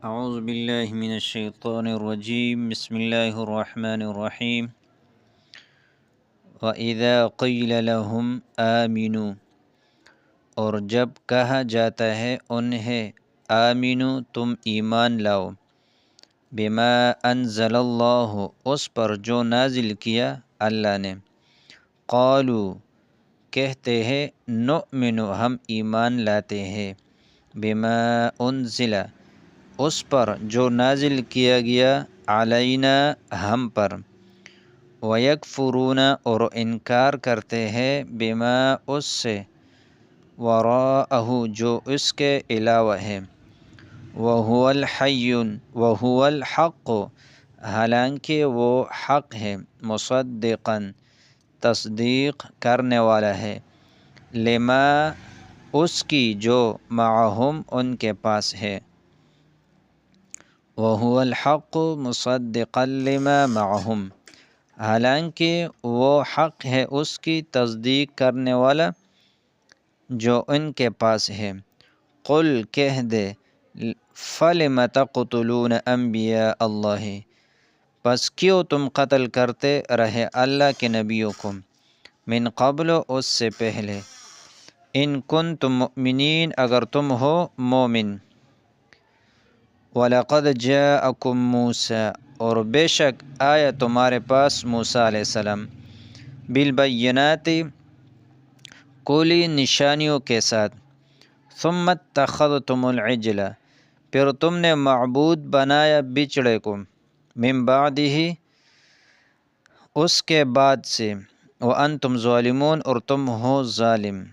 اعوذ باللہ من الشیطان الرجیم بسم اللہ الرحمن الرحیم وَإِذَا قِيلَ لَهُمْ آمِنُوا، اور جب کہا جاتا ہے انہیں آمنو تم ایمان لاؤ، بما انزل اللہ اس پر جو نازل کیا اللہ نے، قالوا کہتے ہیں نؤمن ہم ایمان لاتے ہیں، بما انزل اس پر جو نازل کیا گیا علینا ہم پر، وَيَكْفُرُونَ اور انکار کرتے ہیں بما اس سے وراءہ جو اس کے علاوہ ہے، وَهُوَ الْحَيُّ وَهُوَ الْحَقُّ حالانکہ وہ حق ہے، مصدقاً تصدیق کرنے والا ہے، لما اس کی جو معہم ان کے پاس ہے، وَهُوَ الْحَقُّ مصدقاً لما معہم حالانکہ وہ حق ہے اس کی تصدیق کرنے والا جو ان کے پاس ہے۔ قل کہہ دے فَلِمَ تَقْتُلُونَ أَنبِيَاءَ اللَّهِ پس کیوں تم قتل کرتے رہے اللہ کے نبیوں کو، من قبل اس سے پہلے، ان کنتم مؤمنین اگر تم ہو مومن، وَلَقَدْ جَاءَكُم مُوسَىٰ اور بے شک آیا تمہارے پاس موسیٰ علیہ السلام، بالبینات کھلی نشانیوں کے ساتھ، ثم اتخذتم العجل پھر تم نے معبود بنایا بچڑے کو، من بعدہ اس کے بعد سے، وانتم ظالمون اور تم ہو ظالم۔